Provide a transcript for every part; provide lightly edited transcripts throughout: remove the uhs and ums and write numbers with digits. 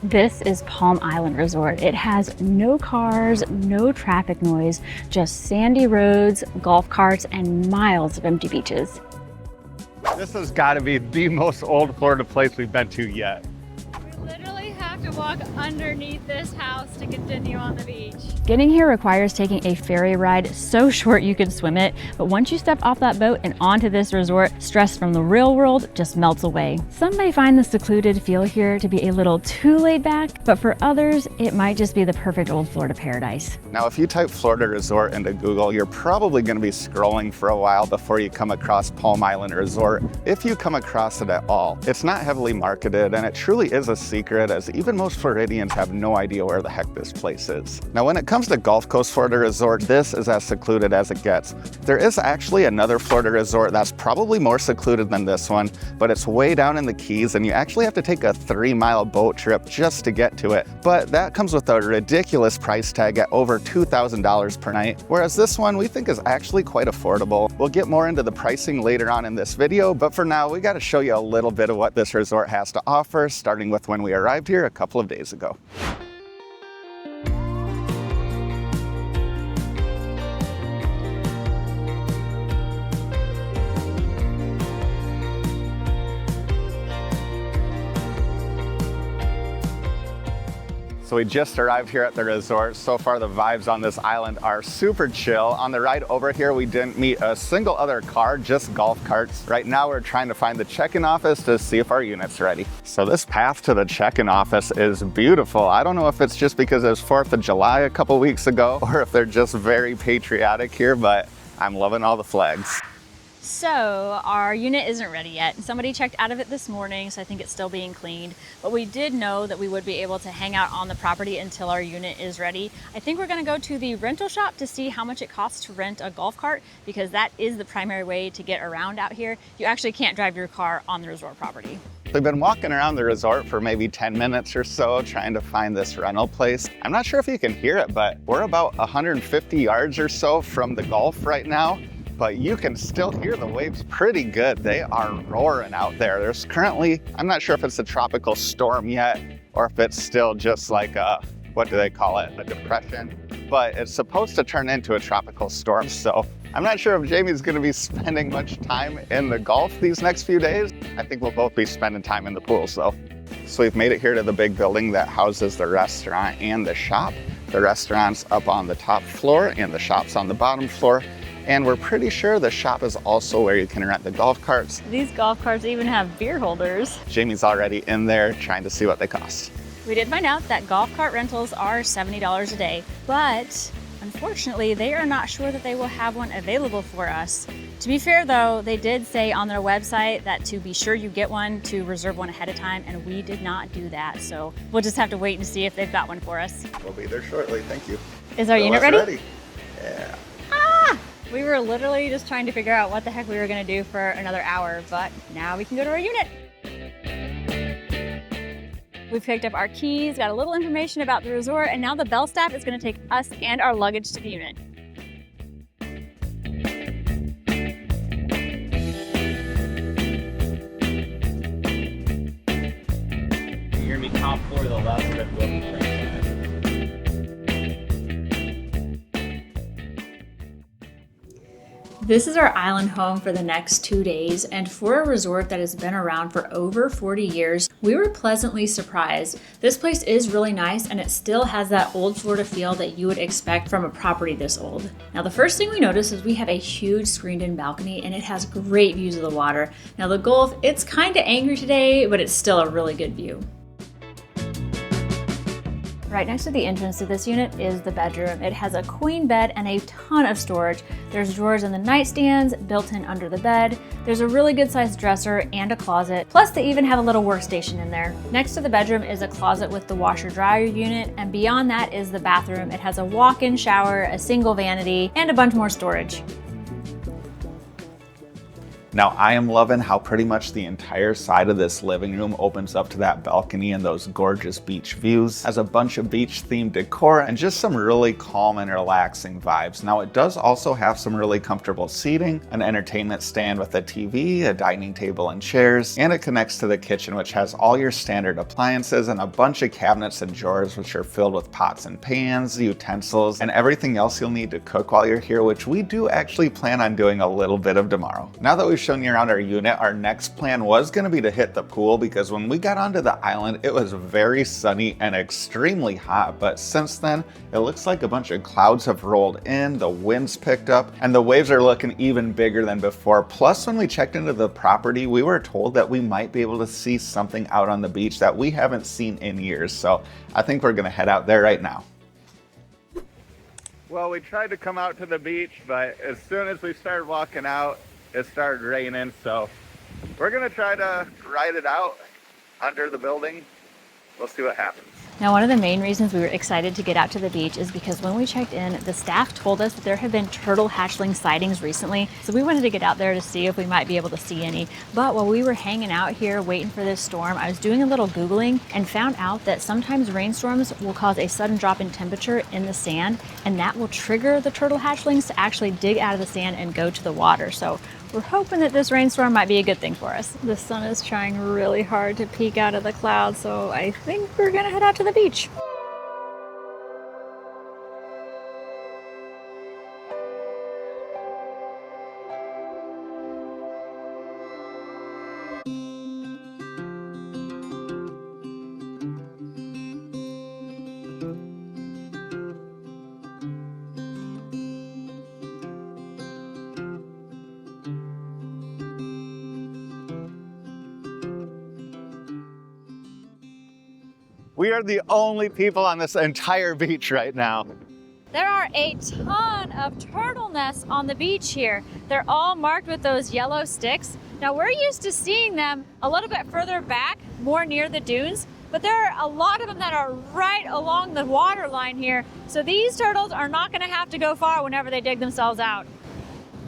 This is Palm Island Resort. It has no cars, no traffic noise, just sandy roads, golf carts, and miles of empty beaches. This has got to be the most old Florida place we've been to yet. We literally have to walk underneath this house to continue on the beach. Getting here requires taking a ferry ride so short you could swim it, but once you step off that boat and onto this resort, stress from the real world just melts away. Some may find the secluded feel here to be a little too laid back, but for others, it might just be the perfect old Florida paradise. Now, if you type Florida Resort into Google, you're probably going to be scrolling for a while before you come across Palm Island Resort, if you come across it at all. It's not heavily marketed, and it truly is a secret, as even most Floridians have no idea where the heck this place is. Now, when it comes to Gulf Coast Florida Resort, this is as secluded as it gets. There is actually another Florida resort that's probably more secluded than this one, but it's way down in the Keys, and you actually have to take a 3-mile boat trip just to get to it. But that comes with a ridiculous price tag at over $2,000 per night, whereas this one we think is actually quite affordable. We'll get more into the pricing later on in this video, but for now we got to show you a little bit of what this resort has to offer, starting with when we arrived here a couple of days ago. So we just arrived here at the resort. So far the vibes on this island are super chill. On the ride over here, we didn't meet a single other car, just golf carts. Right now we're trying to find the check-in office to see if our unit's ready. So this path to the check-in office is beautiful. I don't know if it's just because it was 4th of July a couple weeks ago, or if they're just very patriotic here, but I'm loving all the flags. So our unit isn't ready yet. Somebody checked out of it this morning, so I think it's still being cleaned. But we did know that we would be able to hang out on the property until our unit is ready. I think we're gonna go to the rental shop to see how much it costs to rent a golf cart, because that is the primary way to get around out here. You actually can't drive your car on the resort property. We've been walking around the resort for maybe 10 minutes or so trying to find this rental place. I'm not sure if you can hear it, but we're about 150 yards or so from the Gulf right now. But you can still hear the waves pretty good. They are roaring out there. There's currently, I'm not sure if it's a tropical storm yet, or if it's still just like a, what do they call it, a depression? But it's supposed to turn into a tropical storm. So I'm not sure if Jamie's gonna be spending much time in the Gulf these next few days. I think we'll both be spending time in the pools though. So we've made it here to the big building that houses the restaurant and the shop. The restaurant's up on the top floor and the shop's on the bottom floor. And we're pretty sure the shop is also where you can rent the golf carts. These golf carts even have beer holders. Jamie's already in there trying to see what they cost. We did find out that golf cart rentals are $70 a day, but unfortunately, they are not sure that they will have one available for us. To be fair though, they did say on their website that to be sure you get one, to reserve one ahead of time, and we did not do that. So we'll just have to wait and see if they've got one for us. We'll be there shortly, thank you. Is our unit ready? Yeah. We were literally just trying to figure out what the heck we were gonna do for another hour, but now we can go to our unit. We picked up our keys, got a little information about the resort, and now the bell staff is gonna take us and our luggage to the unit. You hear me top floor, the last bit will. This is our island home for the next 2 days, and for a resort that has been around for over 40 years, we were pleasantly surprised. This place is really nice, and it still has that old Florida feel that you would expect from a property this old. Now, the first thing we noticed is we have a huge screened-in balcony, and it has great views of the water. Now, the Gulf, it's kind of angry today, but it's still a really good view. Right next to the entrance to this unit is the bedroom. It has a queen bed and a ton of storage. There's drawers in the nightstands, built in under the bed. There's a really good sized dresser and a closet. Plus they even have a little workstation in there. Next to the bedroom is a closet with the washer dryer unit, and beyond that is the bathroom. It has a walk-in shower, a single vanity, and a bunch more storage. Now, I am loving how pretty much the entire side of this living room opens up to that balcony and those gorgeous beach views. Has a bunch of beach themed decor and just some really calm and relaxing vibes. Now, it does also have some really comfortable seating, an entertainment stand with a TV, a dining table and chairs, and it connects to the kitchen, which has all your standard appliances and a bunch of cabinets and drawers which are filled with pots and pans, utensils, and everything else you'll need to cook while you're here, which we do actually plan on doing a little bit of tomorrow. Now that we've shown you around our unit, our next plan was going to be to hit the pool, because when we got onto the island, it was very sunny and extremely hot, but since then, it looks like a bunch of clouds have rolled in, the wind's picked up, and the waves are looking even bigger than before. Plus, when we checked into the property, we were told that we might be able to see something out on the beach that we haven't seen in years, so I think we're going to head out there right now. Well, we tried to come out to the beach, but as soon as we started walking out, it started raining, so we're gonna try to ride it out under the building. We'll see what happens. Now, one of the main reasons we were excited to get out to the beach is because when we checked in, the staff told us that there have been turtle hatchling sightings recently. So we wanted to get out there to see if we might be able to see any. But while we were hanging out here waiting for this storm, I was doing a little Googling and found out that sometimes rainstorms will cause a sudden drop in temperature in the sand, and that will trigger the turtle hatchlings to actually dig out of the sand and go to the water. So we're hoping that this rainstorm might be a good thing for us. The sun is trying really hard to peek out of the clouds, so I think we're gonna head out to the beach. We are the only people on this entire beach right now. There are a ton of turtle nests on the beach here. They're all marked with those yellow sticks. Now, we're used to seeing them a little bit further back, more near the dunes, but there are a lot of them that are right along the water line here. So these turtles are not gonna have to go far whenever they dig themselves out.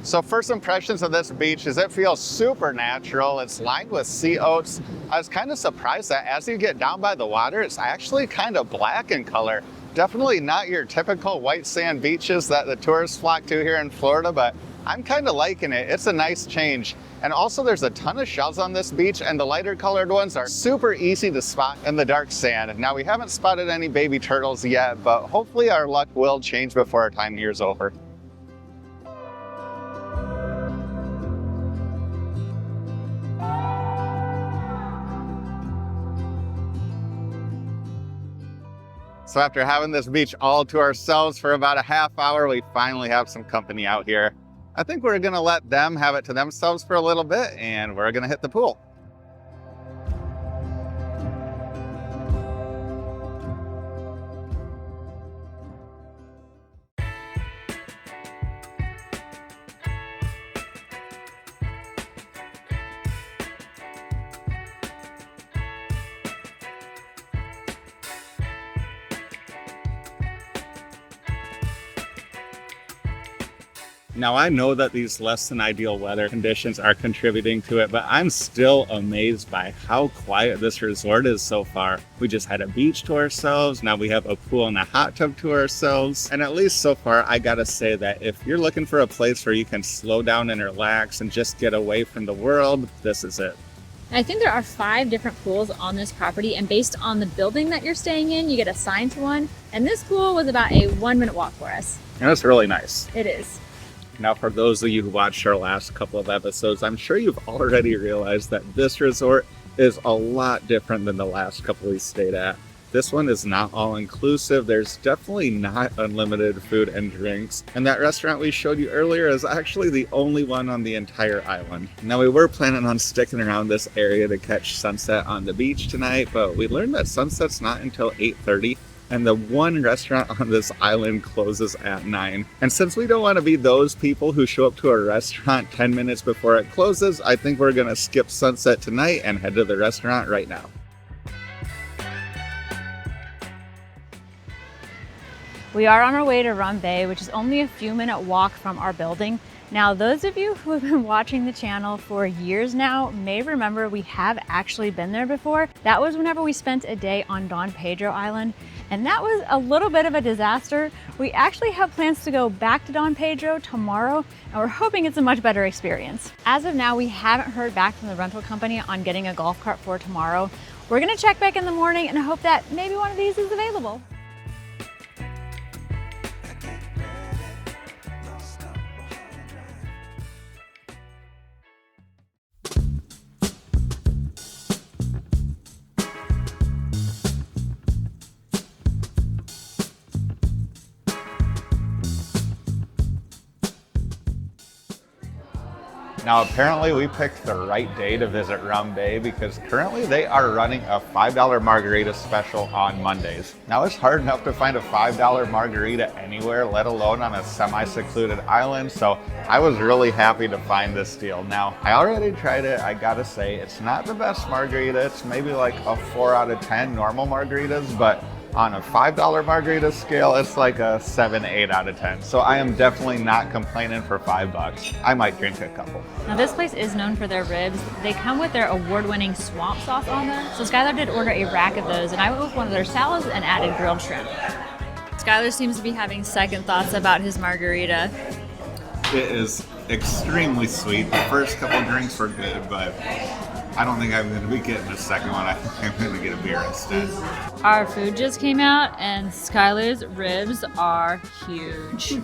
So first impressions of this beach is it feels super natural. It's lined with sea oats. I was kind of surprised that as you get down by the water, it's actually kind of black in color. Definitely not your typical white sand beaches that the tourists flock to here in Florida, but I'm kind of liking it. It's a nice change. And also there's a ton of shells on this beach, and the lighter colored ones are super easy to spot in the dark sand. Now, we haven't spotted any baby turtles yet, but hopefully our luck will change before our time here is over. So after having this beach all to ourselves for about a half hour, we finally have some company out here. I think we're gonna let them have it to themselves for a little bit, and we're gonna hit the pool. Now, I know that these less than ideal weather conditions are contributing to it, but I'm still amazed by how quiet this resort is so far. We just had a beach to ourselves. Now we have a pool and a hot tub to ourselves. And at least so far, I gotta say that if you're looking for a place where you can slow down and relax and just get away from the world, this is it. I think there are 5 different pools on this property, and based on the building that you're staying in, you get assigned to one. And this pool was about a 1-minute walk for us. And it's really nice. It is. Now, for those of you who watched our last couple of episodes, I'm sure you've already realized that this resort is a lot different than the last couple we stayed at. This one is not all-inclusive. There's definitely not unlimited food and drinks. And that restaurant we showed you earlier is actually the only one on the entire island. Now, we were planning on sticking around this area to catch sunset on the beach tonight, but we learned that sunset's not until 8:30. And the one restaurant on this island closes at 9. And since we don't want to be those people who show up to a restaurant 10 minutes before it closes, I think we're going to skip sunset tonight and head to the restaurant right now. We are on our way to Rum Bay, which is only a few-minute walk from our building. Now, those of you who have been watching the channel for years now may remember we have actually been there before. That was whenever we spent a day on Don Pedro Island, and that was a little bit of a disaster. We actually have plans to go back to Don Pedro tomorrow, and we're hoping it's a much better experience. As of now, we haven't heard back from the rental company on getting a golf cart for tomorrow. We're gonna check back in the morning and hope that maybe one of these is available. Now, apparently we picked the right day to visit Rum Bay because currently they are running a $5 margarita special on Mondays. Now, it's hard enough to find a $5 margarita anywhere, let alone on a semi-secluded island, so I was really happy to find this deal. Now, I already tried it. I gotta say, it's not the best margarita. It's maybe like a 4 out of 10 normal margaritas, but on a $5 margarita scale, it's like a 7, 8 out of 10. So I am definitely not complaining for $5. I might drink a couple. Now, this place is known for their ribs. They come with their award-winning swamp sauce on them. So Skylar did order a rack of those, and I went with one of their salads and added grilled shrimp. Skylar seems to be having second thoughts about his margarita. It is extremely sweet. The first couple drinks were good, but I don't think I'm going to be getting the second one. I think I'm going to get a beer instead. Our food just came out, and Skylar's ribs are huge.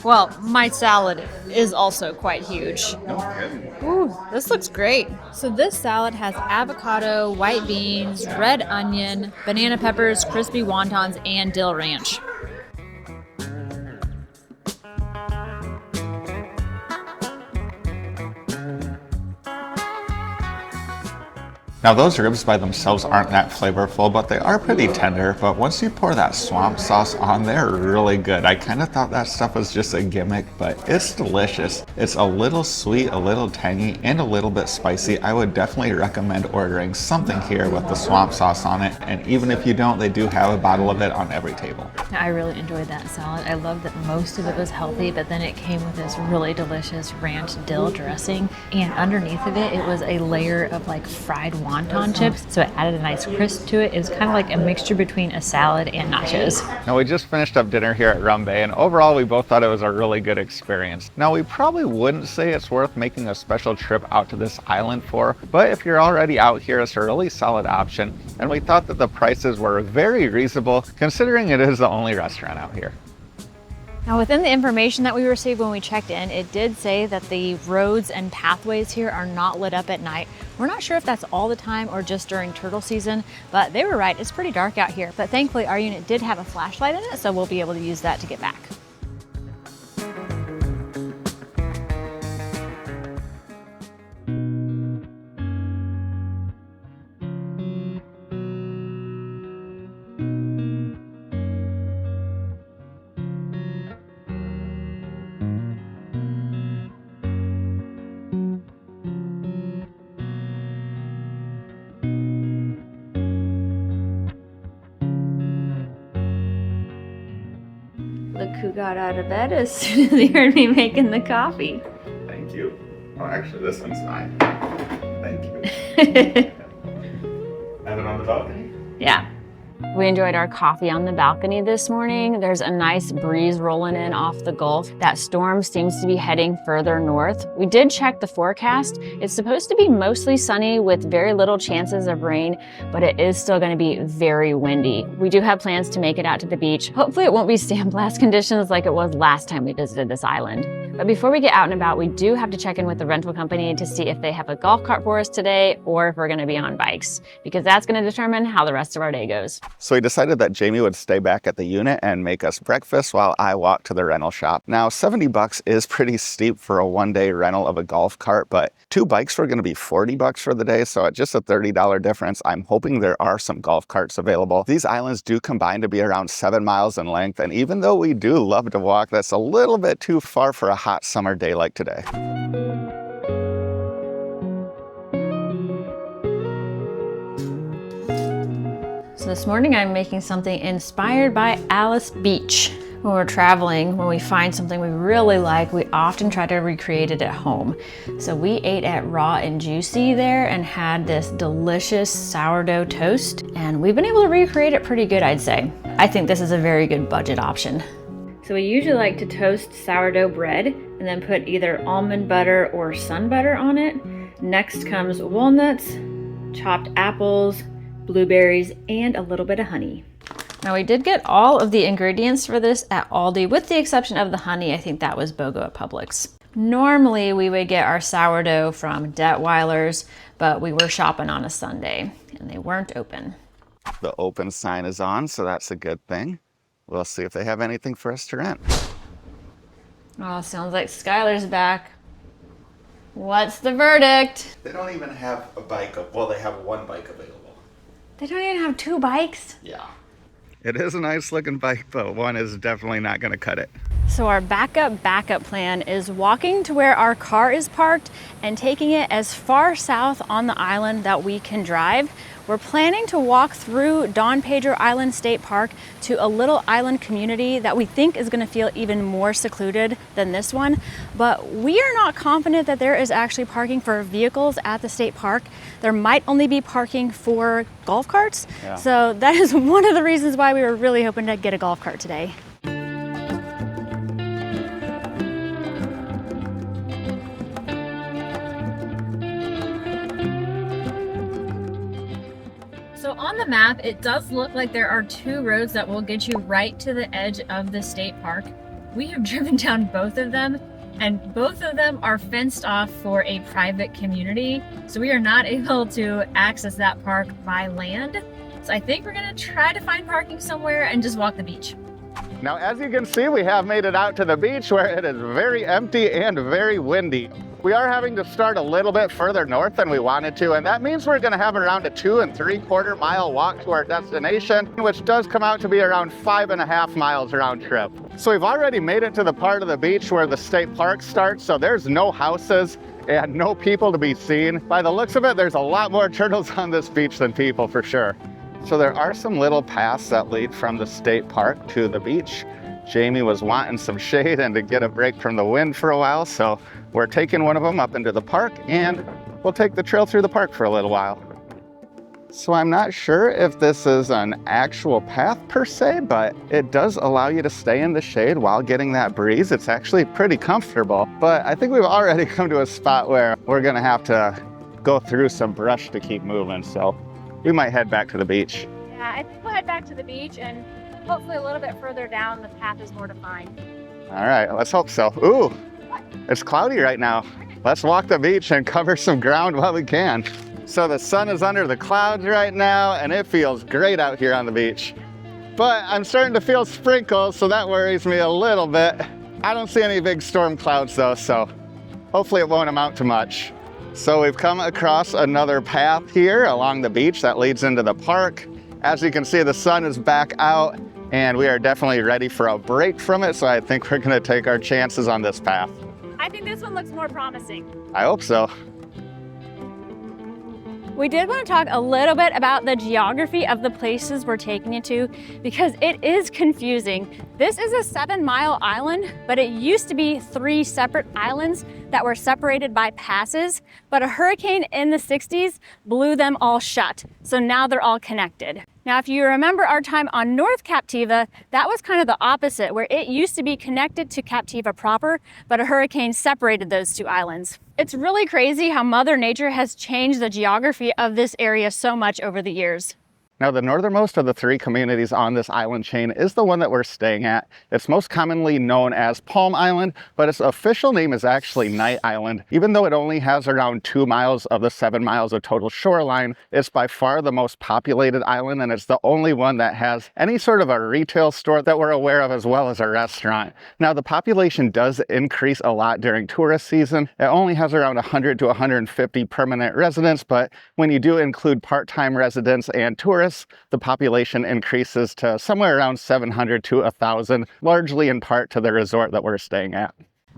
Well, my salad is also quite huge. No kidding. Ooh, this looks great. So this salad has avocado, white beans, red onion, banana peppers, crispy wontons, and dill ranch. Now, those ribs by themselves aren't that flavorful, but they are pretty tender. But once you pour that swamp sauce on, they're really good. I kind of thought that stuff was just a gimmick, but it's delicious. It's a little sweet, a little tangy, and a little bit spicy. I would definitely recommend ordering something here with the swamp sauce on it. And even if you don't, they do have a bottle of it on every table. I really enjoyed that salad. I loved that most of it was healthy, but then it came with this really delicious ranch dill dressing. And underneath of it, it was a layer of like fried wonton chips, so it added a nice crisp to it. It was kind of like a mixture between a salad and nachos. Now, we just finished up dinner here at Rum Bay, and overall we both thought it was a really good experience. Now, we probably wouldn't say it's worth making a special trip out to this island for, but if you're already out here, it's a really solid option, and we thought that the prices were very reasonable considering it is the only restaurant out here. Now, within the information that we received when we checked in, it did say that the roads and pathways here are not lit up at night. We're not sure if that's all the time or just during turtle season, but they were right. It's pretty dark out here. But thankfully, our unit did have a flashlight in it, so we'll be able to use that to get back. Look who got out of bed as soon as he heard me making the coffee. Thank you. Oh, actually, this one's mine. Thank you. Have it on the balcony? Yeah. We enjoyed our coffee on the balcony this morning. There's a nice breeze rolling in off the Gulf. That storm seems to be heading further north. We did check the forecast. It's supposed to be mostly sunny with very little chances of rain, but it is still going to be very windy. We do have plans to make it out to the beach. Hopefully it won't be sandblast conditions like it was last time we visited this island. But before we get out and about, we do have to check in with the rental company to see if they have a golf cart for us today or if we're going to be on bikes, because that's going to determine how the rest of our day goes. So we decided that Jamie would stay back at the unit and make us breakfast while I walked to the rental shop. Now, $70 is pretty steep for a one-day rental of a golf cart, but 2 bikes were going to be $40 for the day, so at just a $30 difference, I'm hoping there are some golf carts available. These islands do combine to be around 7 miles in length, and even though we do love to walk, that's a little bit too far for a hot summer day like today. So this morning I'm making something inspired by Alice Beach. When we're traveling, when we find something we really like, we often try to recreate it at home. So we ate at Raw and Juicy there and had this delicious sourdough toast, and we've been able to recreate it pretty good, I'd say. I think this is a very good budget option. So we usually like to toast sourdough bread and then put either almond butter or sun butter on it. Next comes walnuts, chopped apples, blueberries, and a little bit of honey. Now we did get all of the ingredients for this at Aldi, with the exception of the honey. I think that was BOGO at Publix. Normally we would get our sourdough from Detweiler's, but we were shopping on a Sunday and they weren't open. The open sign is on, so that's a good thing. We'll see if they have anything for us to rent. Oh, sounds like Skylar's back. What's the verdict? They don't even have a bike, well, they have one bike available. They don't even have 2 bikes? Yeah. It is a nice looking bike, but one is definitely not gonna cut it. So our backup plan is walking to where our car is parked and taking it as far south on the island that we can drive. We're planning to walk through Don Pedro Island State Park to a little island community that we think is going to feel even more secluded than this one. But we are not confident that there is actually parking for vehicles at the state park. There might only be parking for golf carts. Yeah. So that is one of the reasons why we were really hoping to get a golf cart today. So on the map, it does look like there are 2 roads that will get you right to the edge of the state park. We have driven down both of them, and both of them are fenced off for a private community. So we are not able to access that park by land. So I think we're gonna try to find parking somewhere and just walk the beach. Now, as you can see, we have made it out to the beach where it is very empty and very windy. We are having to start a little bit further north than we wanted to, and that means we're gonna have around a 2 3/4 mile walk to our destination, which does come out to be around 5.5 miles round trip. So we've already made it to the part of the beach where the state park starts, so there's no houses and no people to be seen. By the looks of it, there's a lot more turtles on this beach than people for sure. So there are some little paths that lead from the state park to the beach. Jamie was wanting some shade and to get a break from the wind for a while, so we're taking one of them up into the park, and we'll take the trail through the park for a little while. So I'm not sure if this is an actual path per se, but it does allow you to stay in the shade while getting that breeze. It's actually pretty comfortable, but I think we've already come to a spot where we're gonna have to go through some brush to keep moving, so we might head back to the beach. Yeah, I think we'll head back to the beach, and hopefully a little bit further down the path is more defined. All right, let's hope so. Ooh, it's cloudy right now. Let's walk the beach and cover some ground while we can. So the sun is under the clouds right now, and it feels great out here on the beach. But I'm starting to feel sprinkles, so that worries me a little bit. I don't see any big storm clouds though, so hopefully it won't amount to much. So we've come across another path here along the beach that leads into the park. As you can see, the sun is back out, and we are definitely ready for a break from it, so I think we're gonna take our chances on this path. I think this one looks more promising. I hope so. We did want to talk a little bit about the geography of the places we're taking you to, because it is confusing. This is a 7-mile island, but it used to be 3 separate islands that were separated by passes, but a hurricane in the 60s blew them all shut. So now they're all connected. Now, if you remember our time on North Captiva, that was kind of the opposite, where it used to be connected to Captiva proper, but a hurricane separated those 2 islands. It's really crazy how Mother Nature has changed the geography of this area so much over the years. Now, the northernmost of the 3 communities on this island chain is the one that we're staying at. It's most commonly known as Palm Island, but its official name is actually Knight Island. Even though it only has around 2 miles of the 7 miles of total shoreline, it's by far the most populated island, and it's the only one that has any sort of a retail store that we're aware of, as well as a restaurant. Now, the population does increase a lot during tourist season. It only has around 100 to 150 permanent residents, but when you do include part-time residents and tourists, the population increases to somewhere around 700 to 1,000, largely in part to the resort that we're staying at.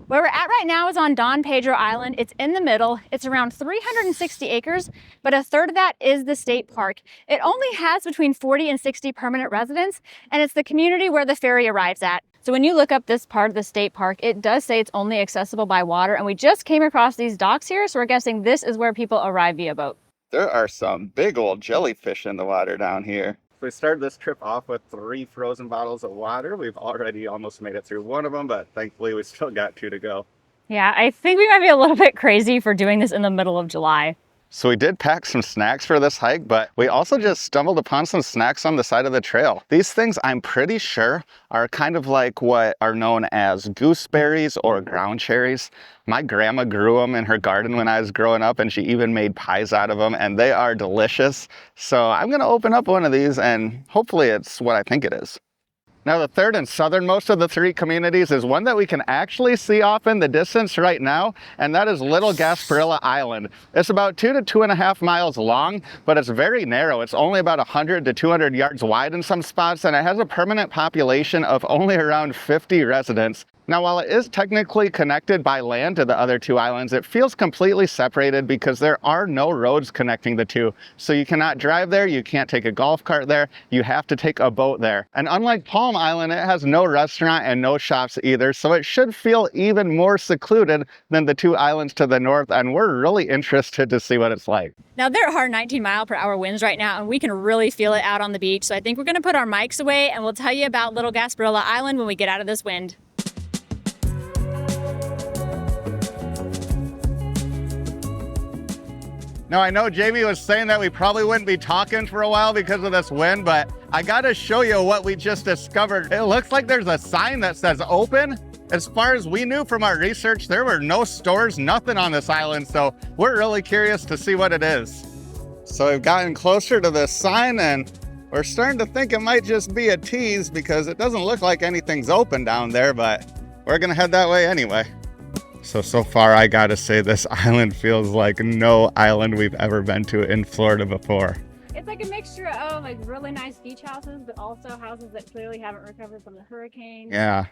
Where we're at right now is on Don Pedro Island. It's in the middle. It's around 360 acres, but a third of that is the state park. It only has between 40 and 60 permanent residents, and it's the community where the ferry arrives at. So when you look up this part of the state park, it does say it's only accessible by water, and we just came across these docks here, so we're guessing this is where people arrive via boat. There are some big old jellyfish in the water down here. We started this trip off with 3 frozen bottles of water. We've already almost made it through one of them, but thankfully we still got 2 to go. Yeah, I think we might be a little bit crazy for doing this in the middle of July. So we did pack some snacks for this hike, but we also just stumbled upon some snacks on the side of the trail. These things, I'm pretty sure, are kind of like what are known as gooseberries or ground cherries. My grandma grew them in her garden when I was growing up, and she even made pies out of them, and they are delicious. So I'm gonna open up one of these, and hopefully it's what I think it is. Now, the third and southernmost of the 3 communities is one that we can actually see off in the distance right now, and that is Little Gasparilla Island. It's about 2 to 2.5 miles long, but it's very narrow. It's only about 100 to 200 yards wide in some spots, and it has a permanent population of only around 50 residents. Now, while it is technically connected by land to the other 2 islands, it feels completely separated because there are no roads connecting the 2. So you cannot drive there, you can't take a golf cart there, you have to take a boat there. And unlike Palm Island, it has no restaurant and no shops either, so it should feel even more secluded than the 2 islands to the north, and we're really interested to see what it's like. Now, there are 19-mile-per-hour winds right now, and we can really feel it out on the beach, so I think we're going to put our mics away, and we'll tell you about Little Gasparilla Island when we get out of this wind. Now, I know Jamie was saying that we probably wouldn't be talking for a while because of this wind, but I gotta show you what we just discovered. It looks like there's a sign that says open. As far as we knew from our research, there were no stores, nothing on this island, so we're really curious to see what it is. So we've gotten closer to this sign, and we're starting to think it might just be a tease because it doesn't look like anything's open down there, but we're gonna head that way anyway. So far, I gotta say this island feels like no island we've ever been to in Florida before. It's like a mixture of like really nice beach houses, but also houses that clearly haven't recovered from the hurricane. Yeah,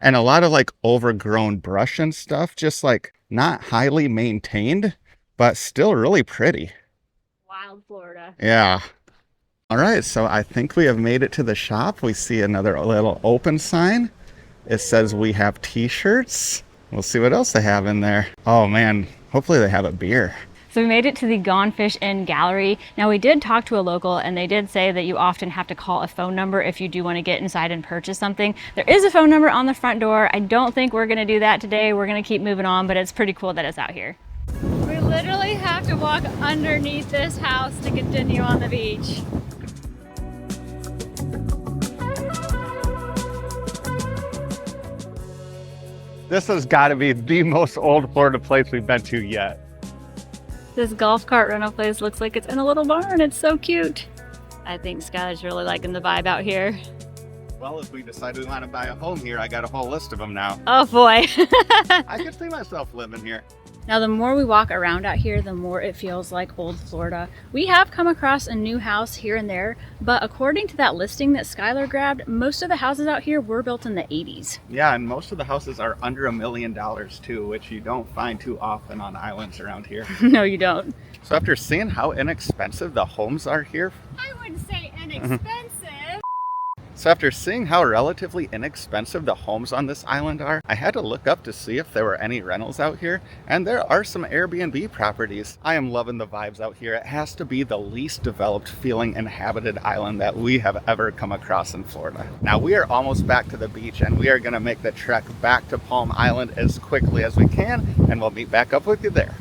and a lot of like overgrown brush and stuff, just like not highly maintained, but still really pretty. Wild Florida. Yeah. All right, so I think we have made it to the shop. We see another little open sign. It says we have t-shirts. We'll see what else they have in there. Oh man, hopefully they have a beer. So we made it to the Gone Fish Inn Gallery. Now, we did talk to a local, and they did say that you often have to call a phone number if you do want to get inside and purchase something. There is a phone number on the front door. I don't think we're going to do that today. We're going to keep moving on, but it's pretty cool that it's out here. We literally have to walk underneath this house to continue on the beach. This has got to be the most old Florida place we've been to yet. This golf cart rental place looks like it's in a little barn. It's so cute. I think Skylar's really liking the vibe out here. Well, if we decide we want to buy a home here, I got a whole list of them now. Oh boy. I could see myself living here. Now, the more we walk around out here, the more it feels like old Florida. We have come across a new house here and there, but according to that listing that Skylar grabbed, most of the houses out here were built in the 80s. Yeah, and most of the houses are under $1 million too, which you don't find too often on islands around here. No, you don't. So after seeing how inexpensive the homes are here, I wouldn't say inexpensive. So after seeing how relatively inexpensive the homes on this island are, I had to look up to see if there were any rentals out here, and there are some Airbnb properties. I am loving the vibes out here. It has to be the least developed feeling inhabited island that we have ever come across in Florida. Now we are almost back to the beach, and we are gonna make the trek back to Palm Island as quickly as we can, and we'll meet back up with you there.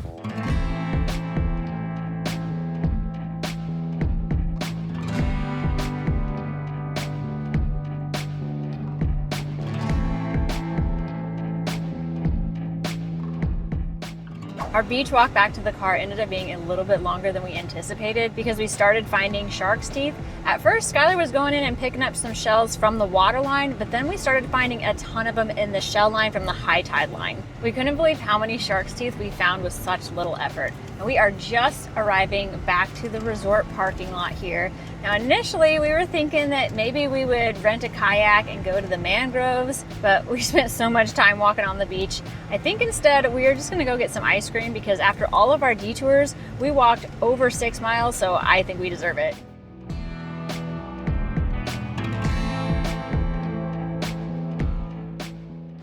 Our beach walk back to the car ended up being a little bit longer than we anticipated because we started finding shark's teeth. At first, Skylar was going in and picking up some shells from the water line, but then we started finding a ton of them in the shell line from the high tide line. We couldn't believe how many shark's teeth we found with such little effort. And we are just arriving back to the resort parking lot here. Now, initially, we were thinking that maybe we would rent a kayak and go to the mangroves, but we spent so much time walking on the beach. I think instead, we are just gonna go get some ice cream because after all of our detours, we walked over 6 miles, so I think we deserve it.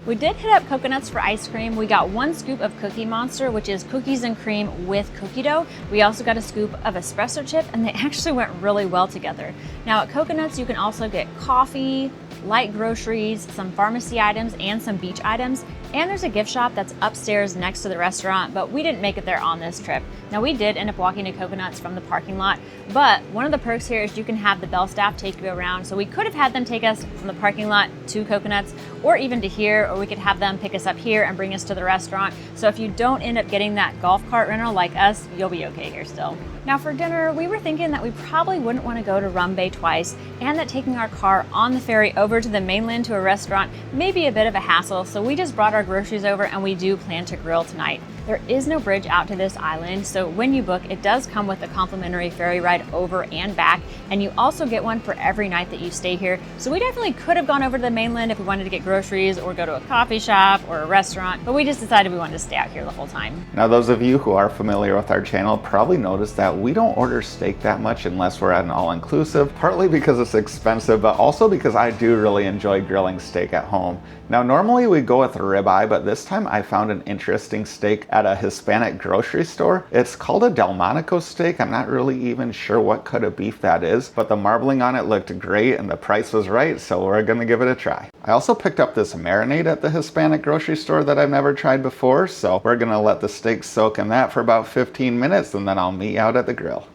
We did hit up Coconuts for ice cream. We got 1 scoop of Cookie Monster, which is cookies and cream with cookie dough. We also got a scoop of espresso chip, and they actually went really well together. Now at Coconuts, you can also get coffee, light groceries, some pharmacy items, and some beach items. And there's a gift shop that's upstairs next to the restaurant, but we didn't make it there on this trip. Now we did end up walking to Coconuts from the parking lot, but one of the perks here is you can have the bell staff take you around. So we could have had them take us from the parking lot to Coconuts or even to here, or we could have them pick us up here and bring us to the restaurant. So if you don't end up getting that golf cart rental like us, you'll be okay here still. Now for dinner, we were thinking that we probably wouldn't want to go to Rum Bay twice, and that taking our car on the ferry over to the mainland to a restaurant may be a bit of a hassle, so we just brought our groceries over and we do plan to grill tonight. There is no bridge out to this island, so when you book, it does come with a complimentary ferry ride over and back, and you also get one for every night that you stay here. So we definitely could have gone over to the mainland if we wanted to get groceries or go to a coffee shop or a restaurant, but we just decided we wanted to stay out here the whole time. Now, those of you who are familiar with our channel probably noticed that we don't order steak that much unless we're at an all-inclusive, partly because it's expensive, but also because I do really enjoy grilling steak at home. Now, normally we go with a ribeye, but this time I found an interesting steak at a Hispanic grocery store. It's called a Delmonico steak. I'm not really even sure what cut of beef that is, but the marbling on it looked great and the price was right, so we're gonna give it a try. I also picked up this marinade at the Hispanic grocery store that I've never tried before, so we're gonna let the steak soak in that for about 15 minutes and then I'll meet you out at the grill.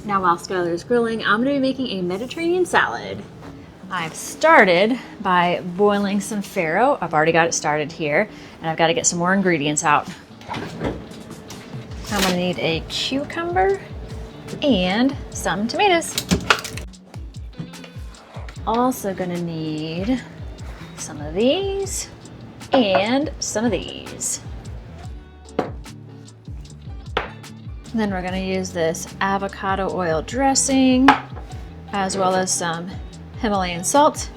Now while Skylar's grilling, I'm gonna be making a Mediterranean salad. I've started by boiling some farro. I've already got it started here, and I've got to get some more ingredients out. I'm gonna need a cucumber and some tomatoes. Also gonna need some of these and some of these. Then we're gonna use this avocado oil dressing, as well as some Himalayan salt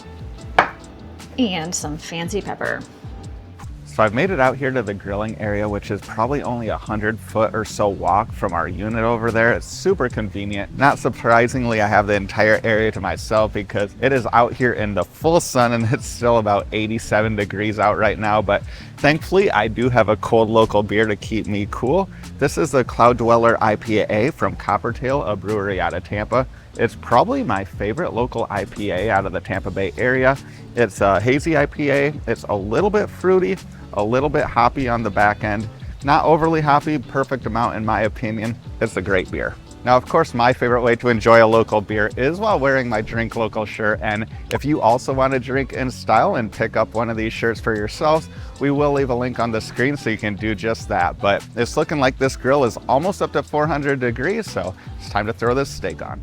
and some fancy pepper. So I've made it out here to the grilling area, which is probably only 100-foot or so walk from our unit over there. It's super convenient. Not surprisingly, I have the entire area to myself because it is out here in the full sun and it's still about 87 degrees out right now. But thankfully, I do have a cold local beer to keep me cool. This is the Cloud Dweller IPA from Coppertail, a brewery out of Tampa. It's probably my favorite local IPA out of the Tampa Bay area. It's a hazy IPA. It's a little bit fruity, a little bit hoppy on the back end. Not overly hoppy, perfect amount in my opinion. It's a great beer. Now, of course, my favorite way to enjoy a local beer is while wearing my Drink Local shirt. And if you also want to drink in style and pick up one of these shirts for yourselves, we will leave a link on the screen so you can do just that. But it's looking like this grill is almost up to 400 degrees, so it's time to throw this steak on.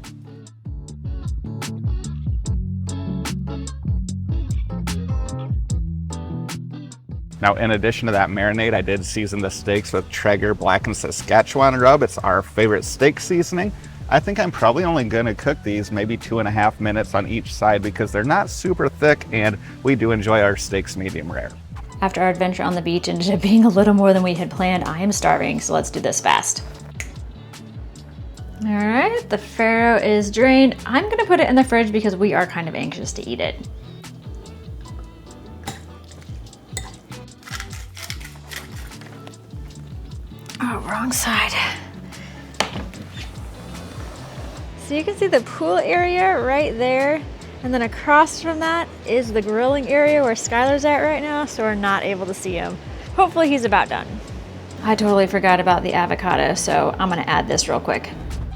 Now, in addition to that marinade, I did season the steaks with Traeger Blackened Saskatchewan rub. It's our favorite steak seasoning. I think I'm probably only gonna cook these maybe 2.5 minutes on each side because they're not super thick and we do enjoy our steaks medium rare. After our adventure on the beach ended up being a little more than we had planned, I am starving, so let's do this fast. All right, the farro is drained. I'm gonna put it in the fridge because we are kind of anxious to eat it. Oh, wrong side. So you can see the pool area right there, and then across from that is the grilling area where Skylar's at right now, so we're not able to see him. Hopefully he's about done. I totally forgot about the avocado, so I'm gonna add this real quick.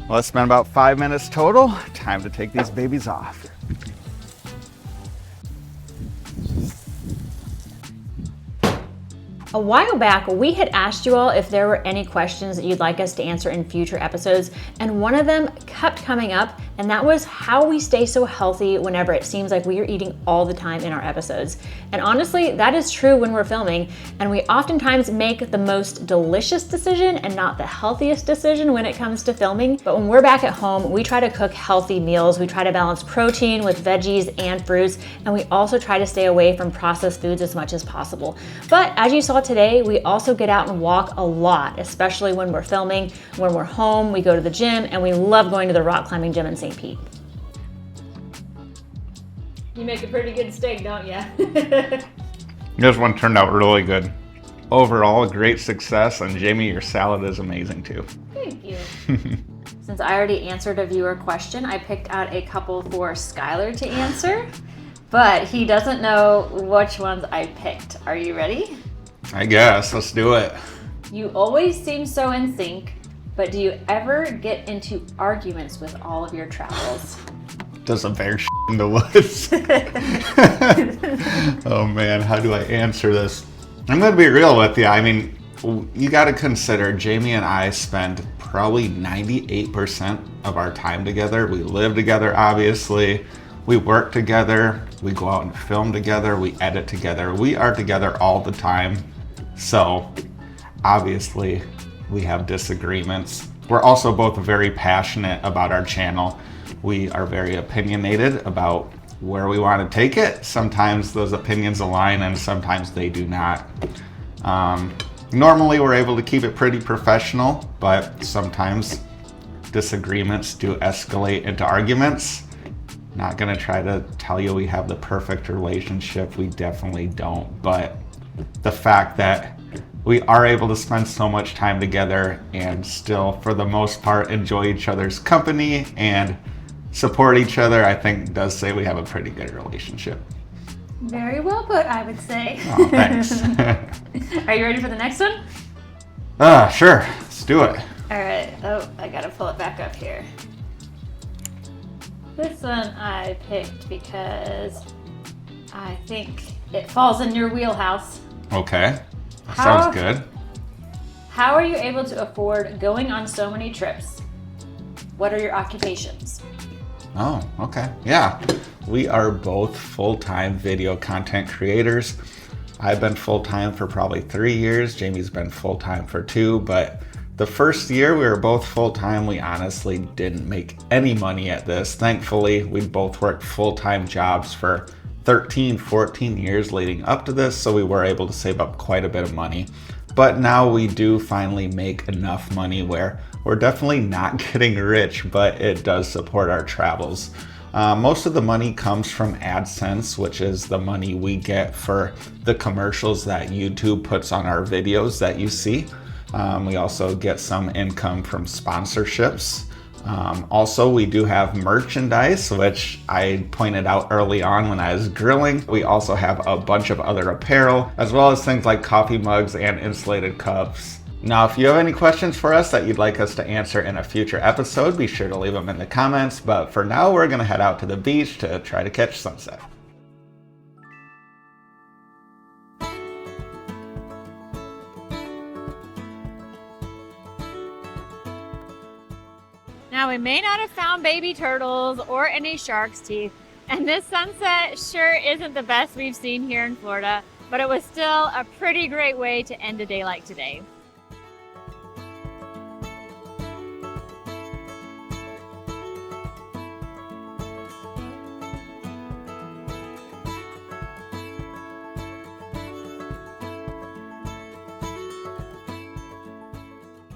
Well, it's been about 5 minutes total. Time to take these babies off. A while back, we had asked you all if there were any questions that you'd like us to answer in future episodes, and one of them kept coming up, and that was how we stay so healthy whenever it seems like we are eating all the time in our episodes. And honestly, that is true when we're filming, and we oftentimes make the most delicious decision and not the healthiest decision when it comes to filming. But when we're back at home, we try to cook healthy meals. We try to balance protein with veggies and fruits, and we also try to stay away from processed foods as much as possible. But as you saw today, we also get out and walk a lot, especially when we're filming. When we're home, we go to the gym, and we love going to the rock climbing gym in St. Pete. You make a pretty good steak, don't you? This one turned out really good. Overall, a great success, and Jamie, your salad is amazing too. Thank you. Since I already answered a viewer question, I picked out a couple for Skylar to answer, but he doesn't know which ones I picked. Are you ready? I guess, let's do it. You always seem so in sync, but do you ever get into arguments with all of your travels? Does a bear in the woods? Oh man, how do I answer this? I'm gonna be real with you. I mean, you gotta consider Jamie and I spend probably 98% of our time together. We live together, obviously. We work together. We go out and film together. We edit together. We are together all the time. So obviously we have disagreements. We're also both very passionate about our channel. We are very opinionated about where we want to take it. Sometimes those opinions align and sometimes they do not. Normally we're able to keep it pretty professional, but sometimes disagreements do escalate into arguments. Not gonna try to tell you we have the perfect relationship. We definitely don't, but the fact that we are able to spend so much time together and still, for the most part, enjoy each other's company and support each other, I think does say we have a pretty good relationship. Very well put, I would say. Oh, thanks. Are you ready for the next one? Sure, let's do it. All right. Oh, I gotta pull it back up here. This one I picked because I think it falls in your wheelhouse. Okay, sounds good. How are you able to afford going on so many trips? What are your occupations? Oh, okay. Yeah. We are both full-time video content creators. I've been full-time for probably 3 years. Jamie's been full-time for 2, but the first year we were both full-time, we honestly didn't make any money at this. Thankfully, we both worked full-time jobs for 13, 14 years leading up to this, so we were able to save up quite a bit of money. But now we do finally make enough money where we're definitely not getting rich, but it does support our travels. Most of the money comes from AdSense, which is the money we get for the commercials that YouTube puts on our videos that you see. We also get some income from sponsorships. Also, we do have merchandise, which I pointed out early on when I was grilling. We also have a bunch of other apparel, as well as things like coffee mugs and insulated cups. Now, if you have any questions for us that you'd like us to answer in a future episode, be sure to leave them in the comments. But for now, we're gonna head out to the beach to try to catch sunset. Now, we may not have found baby turtles or any shark's teeth, and this sunset sure isn't the best we've seen here in Florida, but it was still a pretty great way to end a day like today.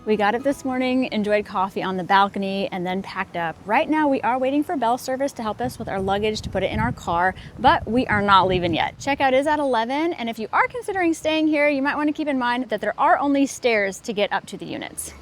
We got up this morning, enjoyed coffee on the balcony, and then packed up. Right now, we are waiting for bell service to help us with our luggage to put it in our car, but we are not leaving yet. Checkout is at 11, and if you are considering staying here, you might want to keep in mind that there are only stairs to get up to the units.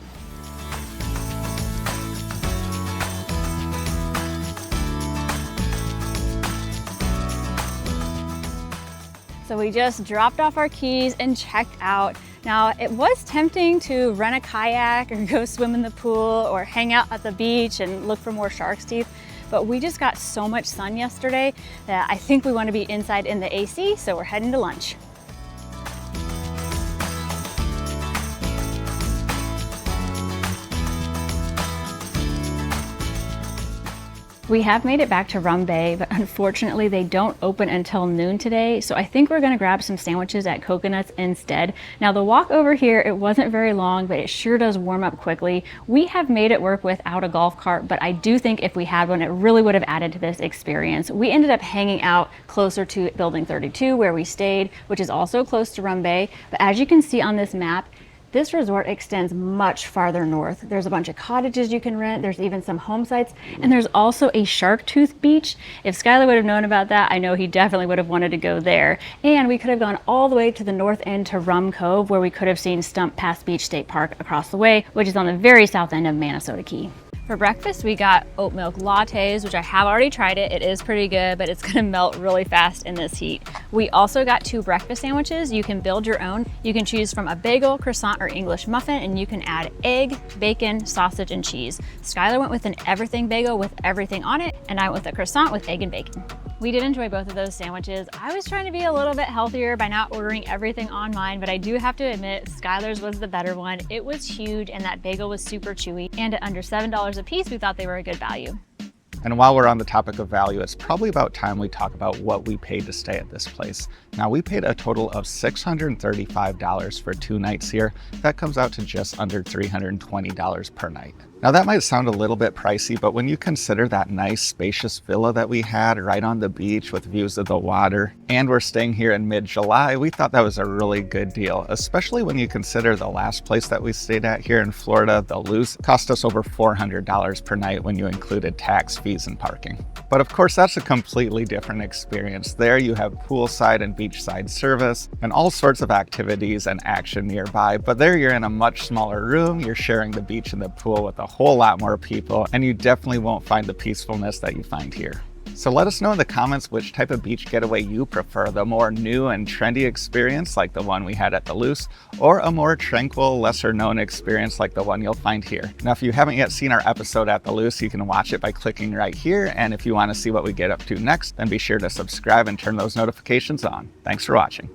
So we just dropped off our keys and checked out. Now, it was tempting to rent a kayak or go swim in the pool or hang out at the beach and look for more shark's teeth, but we just got so much sun yesterday that I think we want to be inside in the AC, so we're heading to lunch. We have made it back to Rum Bay, but unfortunately they don't open until noon today, so I think we're gonna grab some sandwiches at Coconuts instead. Now the walk over here, it wasn't very long, but it sure does warm up quickly. We have made it work without a golf cart, but I do think if we had one, it really would have added to this experience. We ended up hanging out closer to Building 32 where we stayed, which is also close to Rum Bay, but as you can see on this map, This resort extends much farther north. There's a bunch of cottages you can rent. There's even some home sites. And there's also a shark tooth beach. If Skylar would have known about that, I know he definitely would have wanted to go there. And we could have gone all the way to the north end to Rum Cove, where we could have seen Stump Pass Beach State Park across the way, which is on the very south end of Minnesota Key. For breakfast, we got oat milk lattes, which I have already tried it. It is pretty good, but it's gonna melt really fast in this heat. We also got 2 breakfast sandwiches. You can build your own. You can choose from a bagel, croissant, or English muffin, and you can add egg, bacon, sausage, and cheese. Skylar went with an everything bagel with everything on it, and I went with a croissant with egg and bacon. We did enjoy both of those sandwiches. I was trying to be a little bit healthier by not ordering everything online, but I do have to admit, Skylar's was the better one. It was huge, and that bagel was super chewy, and at under $7 a piece, we thought they were a good value. And while we're on the topic of value, it's probably about time we talk about what we paid to stay at this place. Now, we paid a total of $635 for 2 nights here. That comes out to just under $320 per night. Now, that might sound a little bit pricey, but when you consider that nice spacious villa that we had right on the beach with views of the water, and we're staying here in mid-July, we thought that was a really good deal, especially when you consider the last place that we stayed at here in Florida, the Luce, cost us over $400 per night when you included tax, fees, and parking. But of course, that's a completely different experience. There you have poolside and beachside service and all sorts of activities and action nearby. But there you're in a much smaller room, you're sharing the beach and the pool with a whole lot more people, and you definitely won't find the peacefulness that you find here. So let us know in the comments which type of beach getaway you prefer, the more new and trendy experience like the one we had at the Luce, or a more tranquil, lesser known experience like the one you'll find here. Now, if you haven't yet seen our episode at the Luce, you can watch it by clicking right here. And if you want to see what we get up to next, then be sure to subscribe and turn those notifications on. Thanks for watching.